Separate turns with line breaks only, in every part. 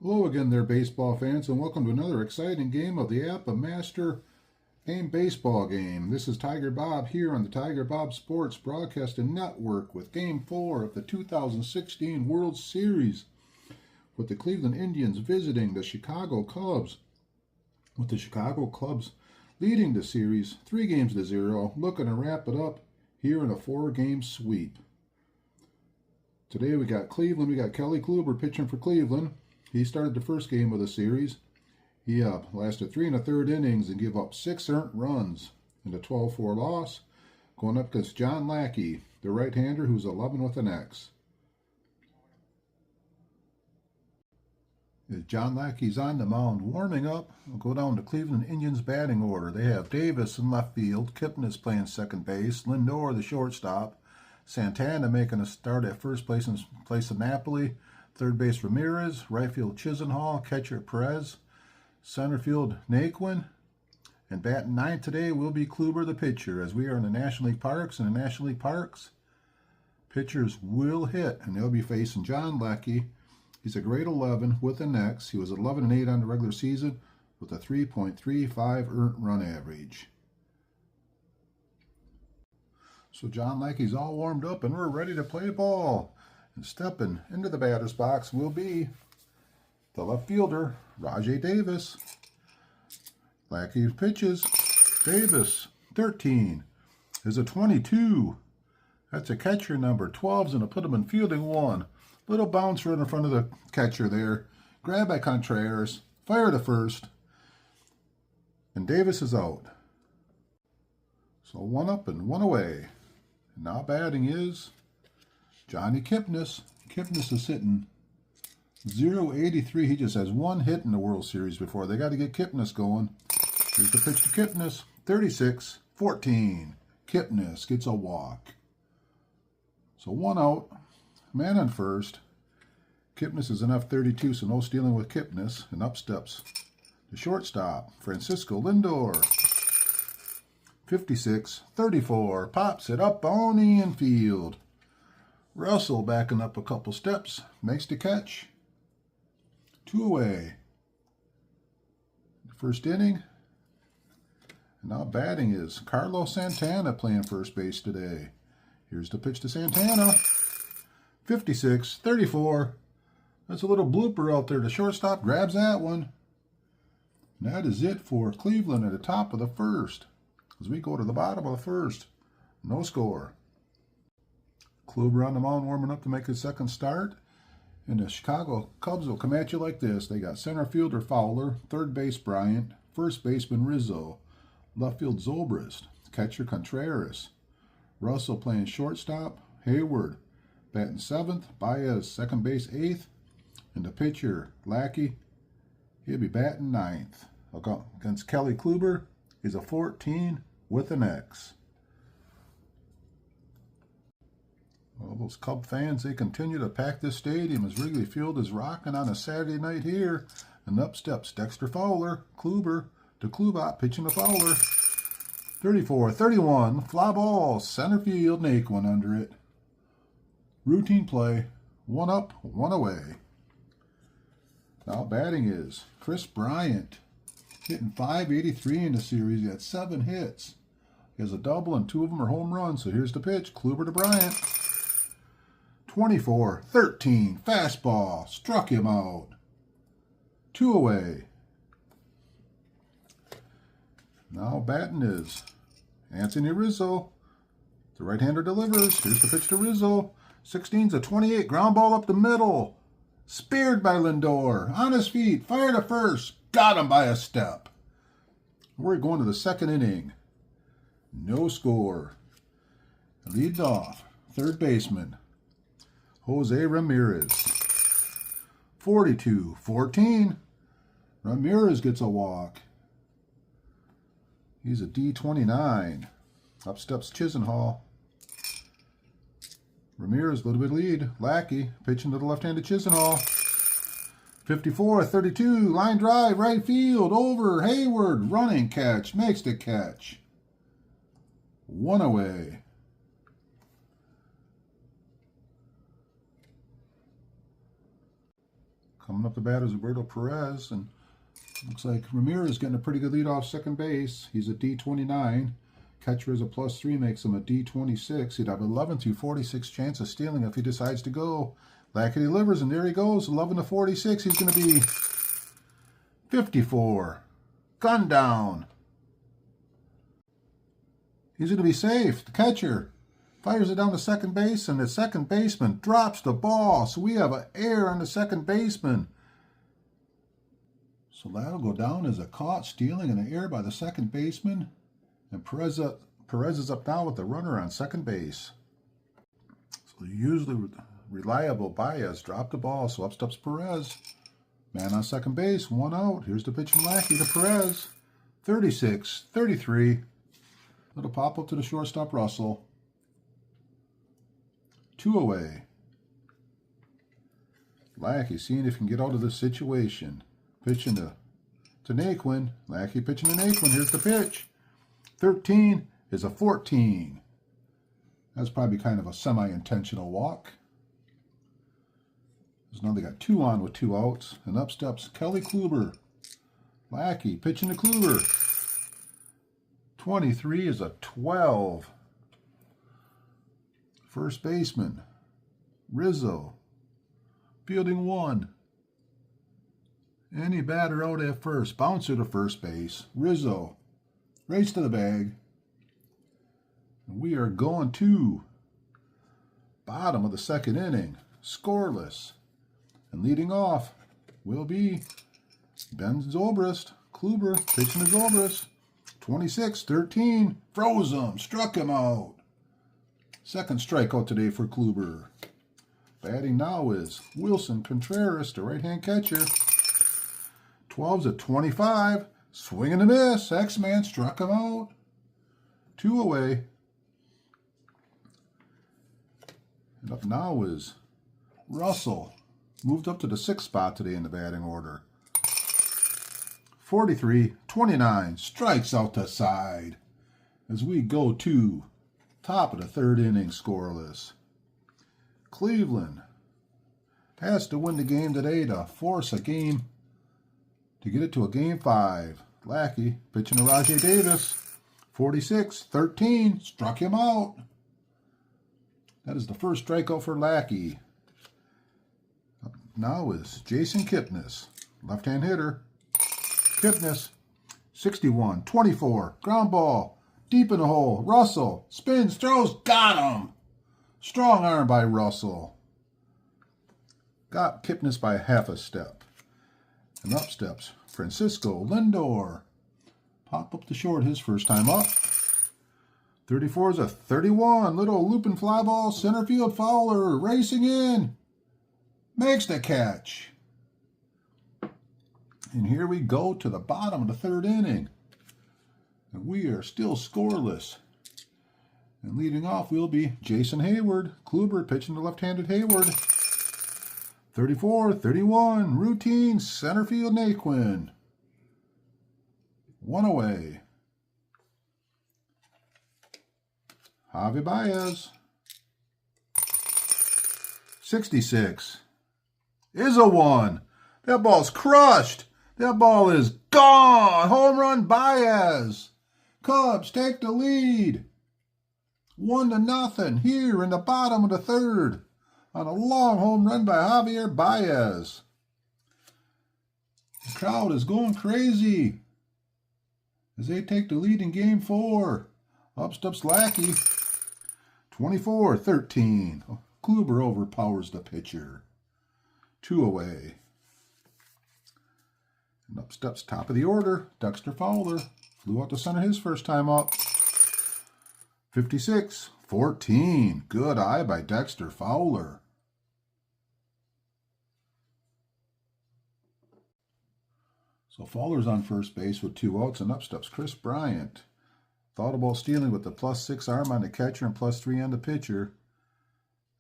Hello again there, baseball fans, and welcome to another exciting game of the Apba Master Game Baseball game. This is Tigerbob here on the Tigerbob Sports Broadcasting Network with Game 4 of the 2016 World Series, with the Cleveland Indians visiting the Chicago Cubs, with the Chicago Cubs leading the series 3-0, looking to wrap it up here in a 4-game sweep. Today we got Cleveland, we got Kelly Kluber pitching for Cleveland. He started the first game of the series. He lasted 3 1/3 innings and gave up 6 earned runs in a 12-4 loss, going up against John Lackey, the right-hander, who's 11 with an X. As John Lackey's on the mound warming up, we'll go down to Cleveland Indians batting order. They have Davis in left field, Kipnis playing second base, Lindor the shortstop, Santana making a start at first base in place of Napoli, third base Ramirez, right field Chisenhall, catcher Perez, center field Naquin, and batting ninth today will be Kluber the pitcher. As we are in the National League Parks, pitchers will hit, and they'll be facing John Lackey. He's a grade 11 with an X. He was 11-8 on the regular season with a 3.35 earned run average. So John Lackey's all warmed up and we're ready to play ball. And stepping into the batter's box will be the left fielder, Rajai Davis. Lackey pitches. Davis, 13, is a 22. That's a catcher number. 12's going to put him in fielding one. Little bounce right in front of the catcher there. Grab by Contreras. Fire to first. And Davis is out. So one up and one away. And now batting is Johnny Kipnis. Kipnis is hitting .083. He just has one hit in the World Series before. They got to get Kipnis going. Here's the pitch to Kipnis. 36-14. Kipnis gets a walk. So one out. Man on first. Kipnis is an F32, so no stealing with Kipnis. And up steps the shortstop, Francisco Lindor. 56-34. Pops it up on the infield. Russell backing up a couple steps, makes the catch. 2 away. First inning. And now batting is Carlos Santana playing first base today. Here's the pitch to Santana. 56-34. That's a little blooper out there. The shortstop grabs that one. And that is it for Cleveland at the top of the first. As we go to the bottom of the first, no score. Kluber on the mound warming up to make his second start. And the Chicago Cubs will come at you like this. They got center fielder Fowler, third base Bryant, first baseman Rizzo, left field Zobrist, catcher Contreras, Russell playing shortstop, Hayward batting seventh, Baez second base eighth, and the pitcher Lackey, he'll be batting ninth. Against Kelly Kluber is a 14 with an X. Well, those Cub fans, they continue to pack this stadium as Wrigley Field is rocking on a Saturday night here. And up steps Dexter Fowler, Kluber to Kluber, pitching to Fowler. 34-31, fly ball, center field, Naquin under it. Routine play, one up, one away. Now batting is Chris Bryant, hitting .583 in the series. He had 7 hits. He has a double and 2 of them are home runs. So here's the pitch, Kluber to Bryant. 24-13, fastball, struck him out. 2 away. Now batting is Anthony Rizzo. The right-hander delivers. Here's the pitch to Rizzo. 16's a 28, ground ball up the middle. Speared by Lindor. On his feet, fire to first. Got him by a step. We're going to the second inning. No score. Leads off, third baseman Jose Ramirez. 42-14. Ramirez gets a walk. He's a D29. Up steps Chisenhall. Ramirez a little bit lead. Lackey pitching to the left-handed Chisenhall. 54-32. Line drive, right field, over. Hayward running catch, makes the catch. 1 away. Coming up the bat is Roberto Perez, and looks like Ramirez getting a pretty good lead off second base. He's a D29. Catcher is a +3, makes him a D26. He'd have 11 through 46 chance of stealing if he decides to go. Lackey delivers, and there he goes, 11 to 46. He's going to be 54. Gun down. He's going to be safe. The catcher fires it down to second base, and the second baseman drops the ball. So we have an error on the second baseman. So that'll go down as a caught stealing and an error by the second baseman. And Perez is up now with the runner on second base. So usually reliable Baez dropped the ball, so up steps Perez. Man on second base, 1 out. Here's the pitch from Lackey to Perez. 36, 33. Little pop up to the shortstop Russell. 2 away. Lackey seeing if he can get out of this situation. Pitching to Naquin. Lackey pitching to Naquin. Here's the pitch. 13 is a 14. That's probably kind of a semi-intentional walk. So now they got 2 on with 2 outs. And up steps Kelly Kluber. Lackey pitching to Kluber. 23 is a 12. First baseman, Rizzo. Fielding 1. Any batter out at first. Bouncer to first base. Rizzo. Race to the bag. And we are going to bottom of the second inning. Scoreless. And leading off will be Ben Zobrist. Kluber pitching to Zobrist. 26-13. Froze him. Struck him out. Second strikeout today for Kluber. Batting now is Wilson Contreras, the right-hand catcher. 12's a 25. Swing and a miss. X-Man struck him out. 2 away. And up now is Russell. Moved up to the 6th spot today in the batting order. 43-29. Strikes out the side. As we go to top of the 3rd inning, scoreless. Cleveland has to win the game today to force a game to get it to a game 5. Lackey pitching to Rajai Davis. 46-13. Struck him out. That is the first strikeout for Lackey. Up now is Jason Kipnis, left-hand hitter. Kipnis, 61-24. Ground ball. Deep in the hole. Russell spins, throws, got him. Strong arm by Russell. Got Kipnis by half a step. And up steps Francisco Lindor. Pop up the short his first time up. 34 is a 31. Little looping fly ball. Center field Fowler racing in. Makes the catch. And here we go to the bottom of the 3rd inning. And we are still scoreless. And leading off will be Jason Hayward. Kluber pitching to left-handed Hayward. 34-31. Routine center field Naquin. 1 away. Javi Baez. 66. Is a 1. That ball's crushed. That ball is gone. Home run Baez. Cubs take the lead. 1-0 here in the bottom of the 3rd on a long home run by Javier Baez. The crowd is going crazy as they take the lead in game 4. Up steps Lackey. 24-13. Kluber overpowers the pitcher. 2 away. And up steps top of the order, Dexter Fowler. Flew out to center his first time up. 56-14. Good eye by Dexter Fowler. So Fowler's on first base with 2 outs, and up steps Chris Bryant. Thought about stealing with the +6 arm on the catcher and +3 on the pitcher.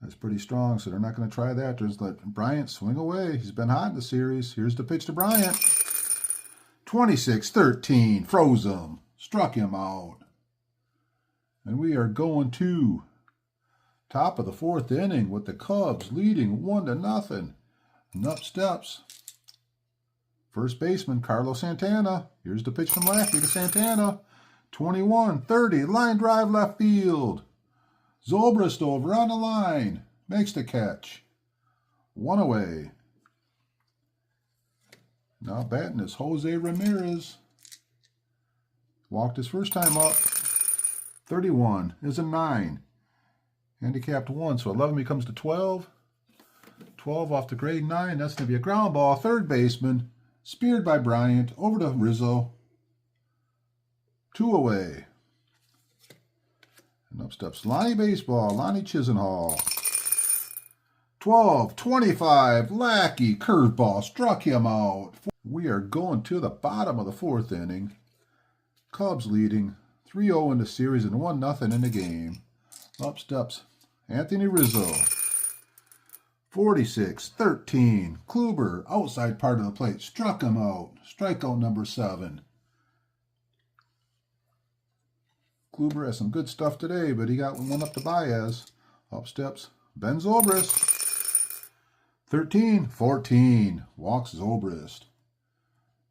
That's pretty strong, so they're not going to try that. Just let Bryant swing away. He's been hot in the series. Here's the pitch to Bryant. 26-13. Froze him. Struck him out. And we are going to top of the 4th inning with the Cubs leading 1-0. And up steps first baseman Carlos Santana. Here's the pitch from Lackey to Santana. 21-30, line drive left field. Zobrist over on the line. Makes the catch. 1 away. Now batting is Jose Ramirez. Walked his first time up. 31 is a 9. Handicapped 1, so 11 becomes to 12. 12 off the grade 9. That's going to be a ground ball. Third baseman. Speared by Bryant. Over to Rizzo. 2 away. And up steps Lonnie Baseball. Lonnie Chisenhall. 12-25. Lackey. Curveball. Struck him out. We are going to the bottom of the 4th inning. Cubs leading 3-0 in the series and 1-0 in the game. Up steps Anthony Rizzo. 46-13. Kluber, outside part of the plate, struck him out. Strikeout number 7. Kluber has some good stuff today, but he got one up to Baez. Up steps Ben Zobrist. 13-14. Walks Zobrist.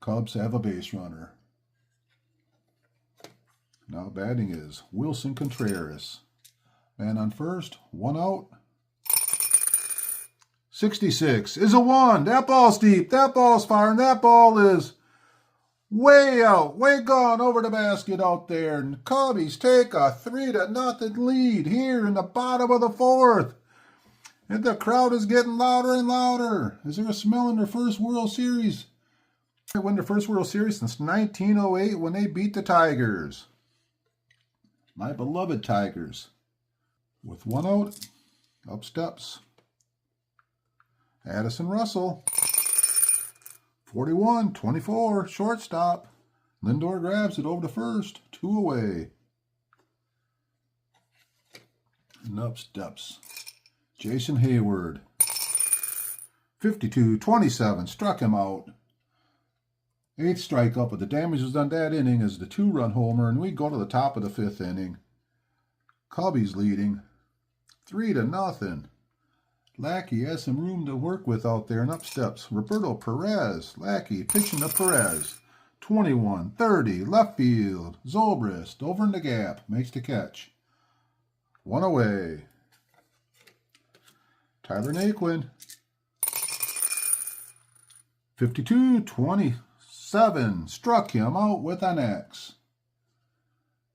Cubs have a base runner. Now batting is Wilson Contreras. Man on first, 1 out. 66 is a 1. That ball's deep. That ball's firing. That ball is way out. Way gone over the basket out there. And Cubbies take a 3-0 lead here in the bottom of the 4th. And the crowd is getting louder and louder. Is there a smell in their first World Series? They win their first World Series since 1908 when they beat the Tigers. My beloved Tigers. With 1 out, up steps Addison Russell. 41-24, shortstop. Lindor grabs it over to first. 2 away. And up steps Jason Hayward. 52-27, struck him out. 8th strikeout, but the damage was done that inning as the 2-run homer, and we go to the top of the 5th inning. Cubbies leading 3-0. Lackey has some room to work with out there, and up steps Roberto Perez. Lackey pitching to Perez. 21-30, left field. Zobrist over in the gap, makes the catch. 1 away. Tyler Naquin. 52-27, struck him out with an X.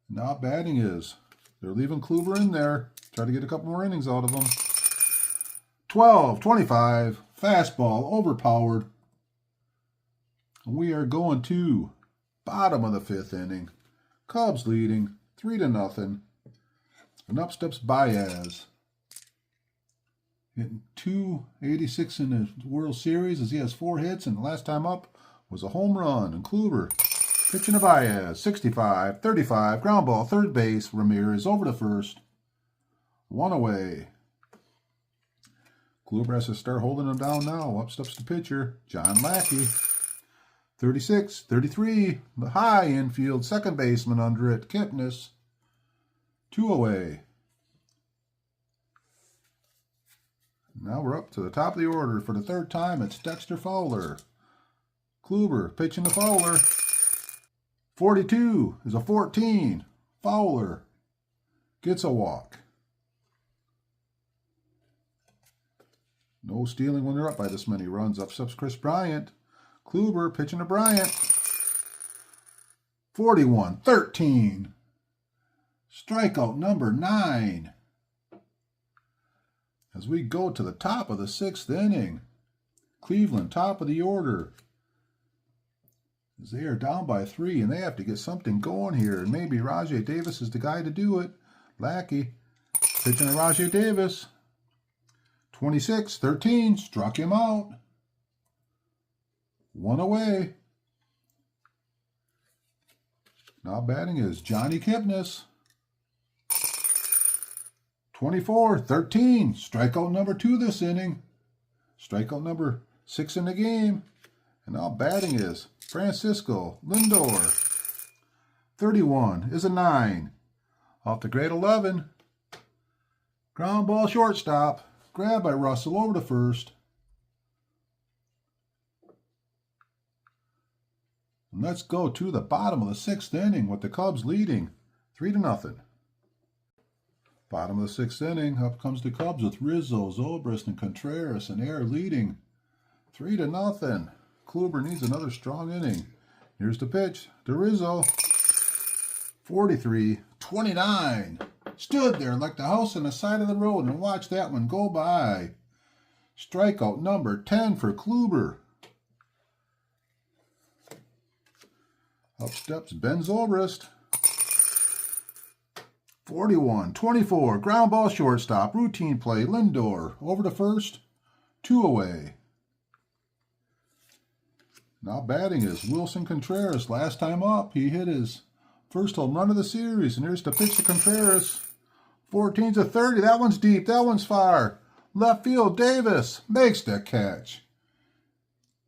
Now batting is, they're leaving Kluber in there. Try to get a couple more innings out of him. 12-25, fastball overpowered. We are going to bottom of the 5th inning. Cubs leading 3-0. And up steps Baez. Hitting .286 in the World Series as he has 4 hits, and the last time up was a home run. And Kluber pitching to Baez. 65-35, ground ball, third base. Ramirez over to first. 1 away. Kluber has to start holding him down now. Up steps the pitcher, John Lackey. 36-33, the high infield, second baseman under it, Kipnis. 2 away. Now we're up to the top of the order for the 3rd time. It's Dexter Fowler. Kluber pitching to Fowler. 42 is a 14. Fowler gets a walk. No stealing when they're up by this many runs. Up steps Chris Bryant. Kluber pitching to Bryant. 41-13. Strikeout number 9. As we go to the top of the 6th inning. Cleveland, top of the order. As they are down by 3, and they have to get something going here. And maybe Rajai Davis is the guy to do it. Lackey pitching to Rajai Davis. 26-13, struck him out. 1 away. Now batting is Johnny Kipnis. 24-13, strikeout number 2 this inning. Strikeout number 6 in the game. And now batting is Francisco Lindor. 31 is a 9. Off the grade 11. Ground ball shortstop. Grabbed by Russell over to first. And let's go to the bottom of the 6th inning with the Cubs leading 3-0. Bottom of the 6th inning, up comes the Cubs with Rizzo, Zobrist, and Contreras and Air leading 3-0. Kluber needs another strong inning. Here's the pitch to Rizzo. 43-29. Stood there like the house on the side of the road and watched that one go by. Strikeout number 10 for Kluber. Up steps Ben Zobrist. 41-24. Ground ball shortstop. Routine play. Lindor over to first. 2 away. Now batting is Wilson Contreras. Last time up, he hit his first home run of the series. And here's the pitch to Contreras. 14-30. That one's deep. That one's far. Left field. Davis makes the catch.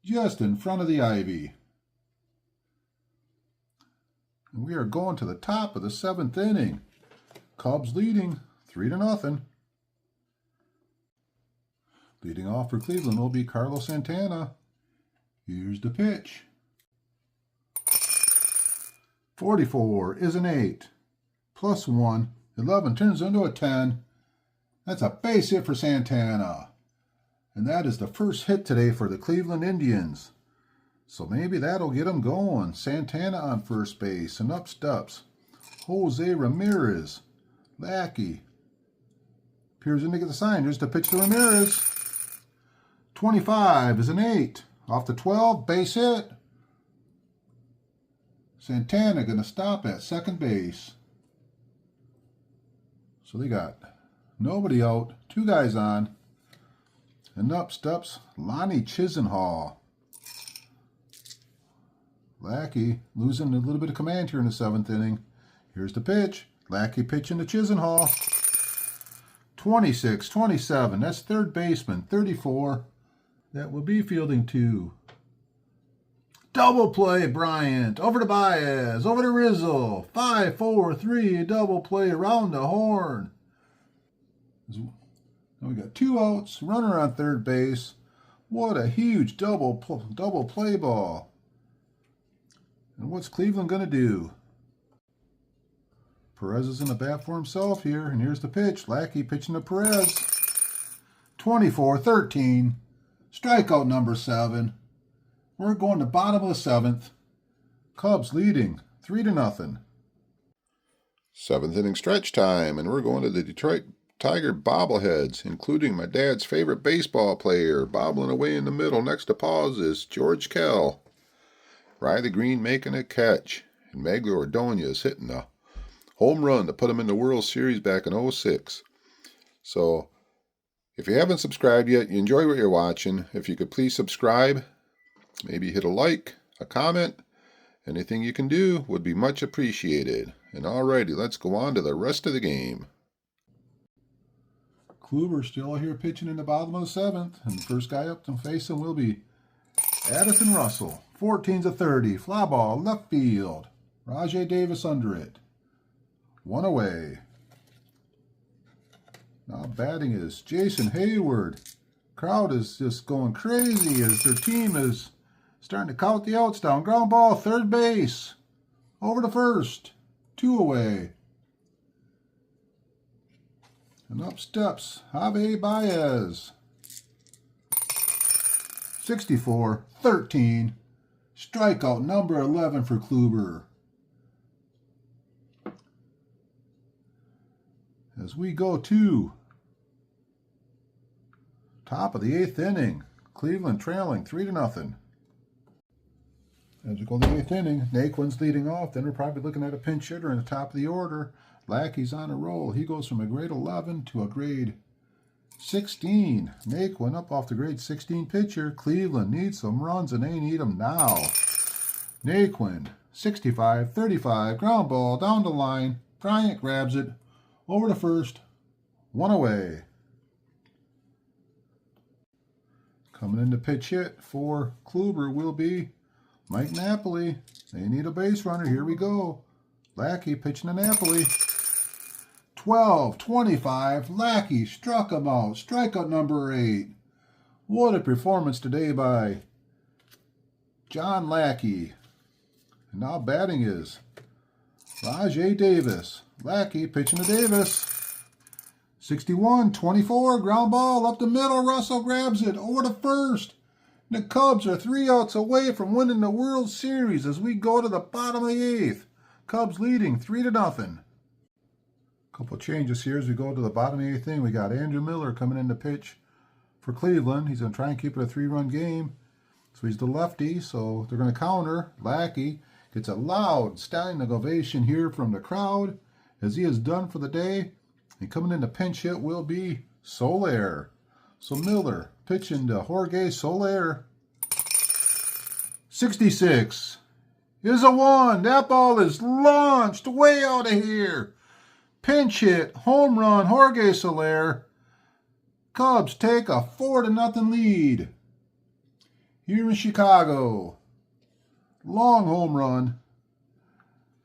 Just in front of the ivy. And we are going to the top of the 7th inning. Cubs leading 3-0. Leading off for Cleveland will be Carlos Santana. Here's the pitch. 44 is an 8. +1. 11 turns into a 10. That's a base hit for Santana. And that is the first hit today for the Cleveland Indians. So maybe that'll get them going. Santana on first base. And up steps Jose Ramirez. Lackey. Appears in to get the sign. Here's the pitch to Ramirez. 25 is an 8. Off the 12, base hit. Santana going to stop at second base. So they got nobody out, 2 guys on. And up steps Lonnie Chisenhall. Lackey losing a little bit of command here in the 7th inning. Here's the pitch. Lackey pitching to Chisenhall. 26-27. That's third baseman. 34. That will be fielding 2. Double play, Bryant. Over to Baez. Over to Rizzo. 5-4-3. Double play around the horn. Now we got 2 outs. Runner on third base. What a huge double play ball. And what's Cleveland going to do? Perez is in the bat for himself here. And here's the pitch. Lackey pitching to Perez. 24-13. Strikeout number 7. We're going to bottom of the 7th. Cubs leading 3-0. 7th inning stretch time, and we're going to the Detroit Tiger bobbleheads, including my dad's favorite baseball player. Bobbling away in the middle next to pause is George Kell. Riley Green making a catch, and Magglio Ordonez hitting a home run to put him in the World Series back in '06. So, if you haven't subscribed yet, you enjoy what you're watching, if you could please subscribe, maybe hit a like, a comment, anything you can do would be much appreciated. And alrighty, let's go on to the rest of the game. Kluber still here pitching in the bottom of the 7th, and the first guy up to face him will be Addison Russell. 14-30, fly ball, left field. Rajai Davis under it. 1 away. Now batting is Jason Hayward. Crowd is just going crazy as their team is starting to count the outs down. Ground ball, third base. Over to first. 2 away. And up steps Javi Baez. 64-13. Strikeout number 11 for Kluber. As we go to top of the 8th inning, Cleveland trailing 3-0. As we go to the 8th inning, Naquin's leading off. Then we're probably looking at a pinch hitter in the top of the order. Lackey's on a roll. He goes from a grade 11 to a grade 16. Naquin up off the grade 16 pitcher. Cleveland needs some runs, and they need them now. Naquin, 65-35. Ground ball down the line. Bryant grabs it. Over to first. 1 away. Coming in to pitch hit for Kluber will be Mike Napoli. They need a base runner. Here we go. Lackey pitching to Napoli. 12-25. Lackey struck him out. Strikeout number 8. What a performance today by John Lackey. And now batting is Rajai Davis. Lackey pitching to Davis. 61-24, ground ball up the middle. Russell grabs it over to first. The Cubs are 3 outs away from winning the World Series as we go to the bottom of the 8th. Cubs leading 3-0. Couple changes here as we go to the bottom of the 8th inning. We got Andrew Miller coming in to pitch for Cleveland. He's going to try and keep it a 3-run game. So he's the lefty, so they're going to counter. Lackey gets a loud standing ovation here from the crowd as he is done for the day. And coming in to pinch hit will be Soler. So Miller pitching to Jorge Soler. 66 is a 1. That ball is launched way out of here. Pinch hit, home run, Jorge Soler. Cubs take a 4-0 lead here in Chicago. Long home run.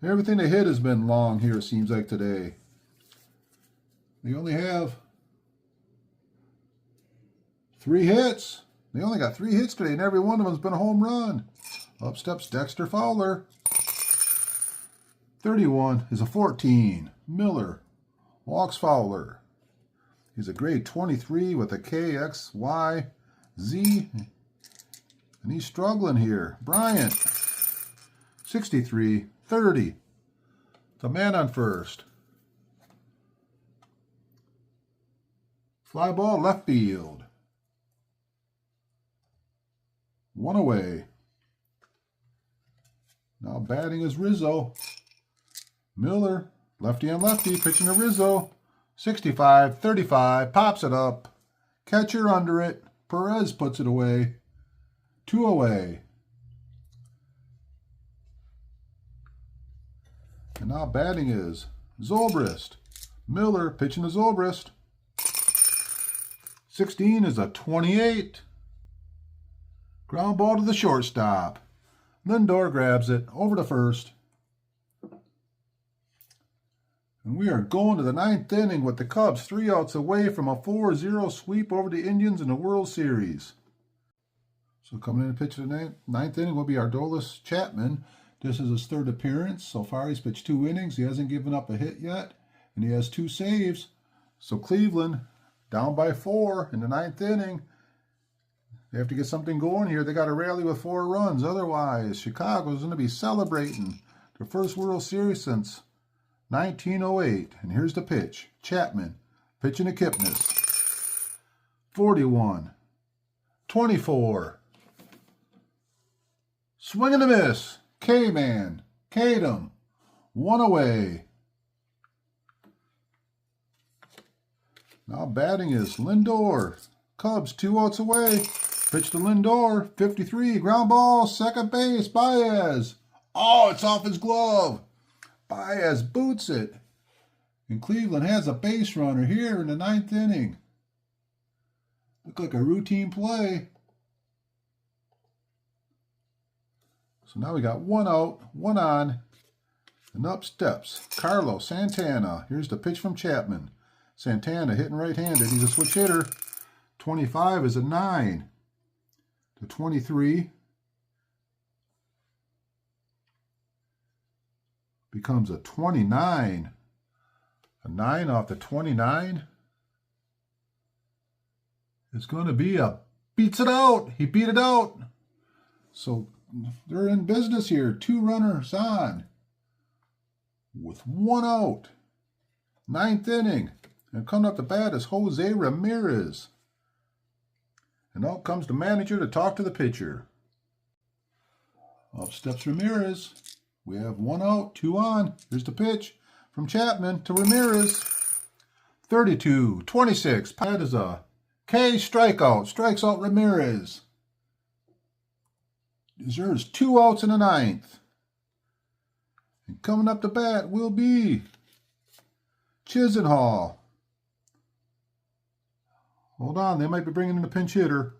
Everything they hit has been long here, it seems like today. They only have 3 hits. They only got 3 hits today, and every one of them has been a home run. Up steps Dexter Fowler. 31 is a 14. Miller walks Fowler. He's a grade 23 with a K, X, Y, Z. And he's struggling here. Bryant. 63, 30. The man on first. Fly ball left field. 1 away. Now batting is Rizzo. Miller, lefty on lefty, pitching to Rizzo. 65, 35, pops it up. Catcher under it. Perez puts it away. 2 away. And now batting is Zobrist. Miller pitching to Zobrist. 16 is a 28. Ground ball to the shortstop. Lindor grabs it over to first. And we are going to the 9th inning with the Cubs 3 outs away from a 4-0 sweep over the Indians in the World Series. So coming in to pitch the 9th inning will be Aroldis Chapman. This is his 3rd appearance. So far he's pitched 2 innings. He hasn't given up a hit yet. And he has 2 saves. So Cleveland down by 4 in the 9th inning. They have to get something going here. They got to rally with 4 runs. Otherwise, Chicago's going to be celebrating their first World Series since 1908. And here's the pitch. Chapman pitching to Kipnis. 41. 24. Swing and a miss. K-Man. K'd him. 1 away. Now batting is Lindor. Cubs 2 outs away. Pitch to Lindor. 53. Ground ball. Second base. Baez. Oh, it's off his glove. Baez boots it. And Cleveland has a base runner here in the 9th inning. Look like a routine play. So now we got 1 out, 1 on, and up steps Carlos Santana. Here's the pitch from Chapman. Santana hitting right-handed. He's a switch hitter. 25 is a 9 to 23. Becomes a 29. A 9 off the 29. It's going to be a beats it out. He beat it out. So they're in business here. 2 runners on with 1 out. 9th inning. And coming up to bat is Jose Ramirez. And out comes the manager to talk to the pitcher. Up steps Ramirez. We have 1 out, 2 on. Here's the pitch from Chapman to Ramirez. 32-26. That is a K strikeout. Strikes out Ramirez. There's 2 outs in the 9th. And coming up to bat will be Chisenhall. Hold on, they might be bringing in a pinch hitter.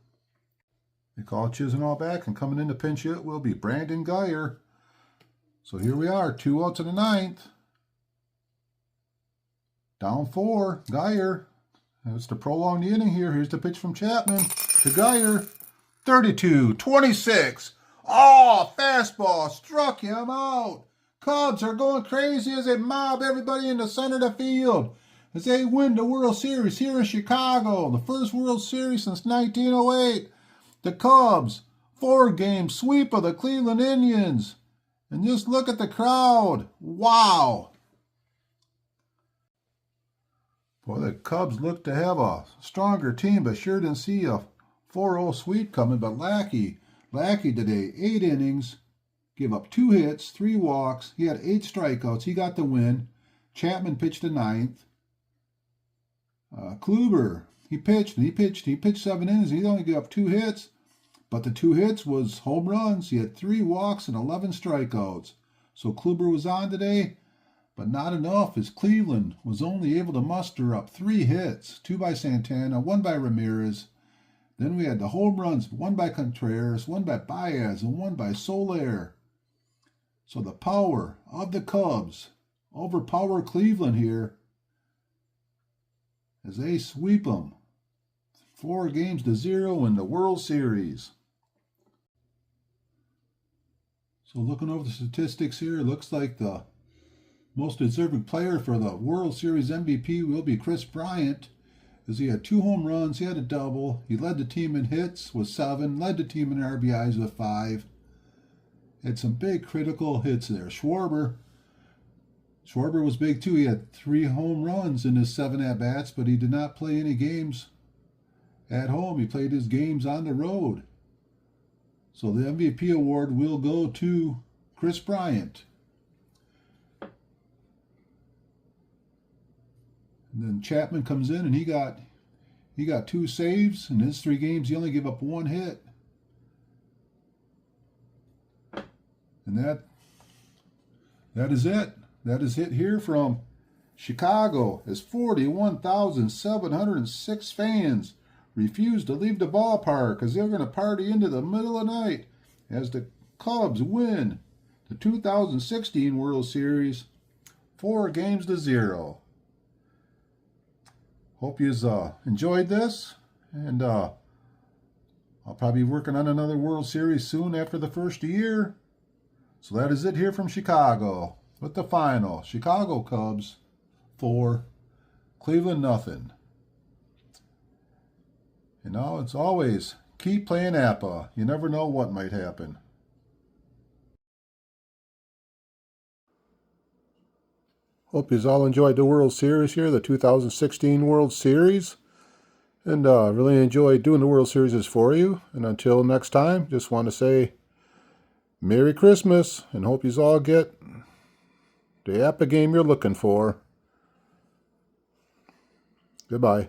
They call Chisenhall back, and coming in to pinch hit will be Brandon Geyer. So here we are, 2 outs in the 9th. Down 4, Geyer. It's to prolong the inning here. Here's the pitch from Chapman to Geyer. 32-26. Oh, fastball struck him out. Cubs are going crazy as they mob everybody in the center of the field as they win the World Series here in Chicago, the first World Series since 1908. The Cubs, 4-game sweep of the Cleveland Indians. And just look at the crowd. Wow. Boy, the Cubs look to have a stronger team, but sure didn't see a 4-0 sweep coming. But Lackey today, 8 innings, gave up 2 hits, 3 walks. He had 8 strikeouts. He got the win. Chapman pitched the 9th. Kluber, he pitched 7 innings. He only gave up 2 hits, but the 2 hits was home runs. He had 3 walks and 11 strikeouts. So Kluber was on today, but not enough as Cleveland was only able to muster up 3 hits, 2 by Santana, 1 by Ramirez. Then we had the home runs, 1 by Contreras, 1 by Baez, and 1 by Soler. So the power of the Cubs overpower Cleveland here as they sweep them 4-0 in the World Series. So looking over the statistics here, it looks like the most deserving player for the World Series MVP will be Kris Bryant, as he had 2 home runs, he had a double, he led the team in hits with 7, led the team in RBIs with 5. Had some big critical hits there. Schwarber was big too. He had 3 home runs in his 7 at-bats, but he did not play any games at home. He played his games on the road. So the MVP award will go to Kris Bryant. And then Chapman comes in and he got 2 saves. In his 3 games, he only gave up 1 hit. And that is it. That is it here from Chicago, as 41,706 fans refused to leave the ballpark as they're going to party into the middle of the night as the Cubs win the 2016 World Series 4-0. Hope you enjoyed this, and I'll probably be working on another World Series soon after the first year. So that is it here from Chicago with the final. Chicago Cubs 4, Cleveland nothing. You know, it's always keep playing Apba. You never know what might happen. Hope you all enjoyed the World Series here, the 2016 World Series. And really enjoyed doing the World Series for you. And until next time, just want to say Merry Christmas, and hope you all get the Apba game you're looking for. Goodbye.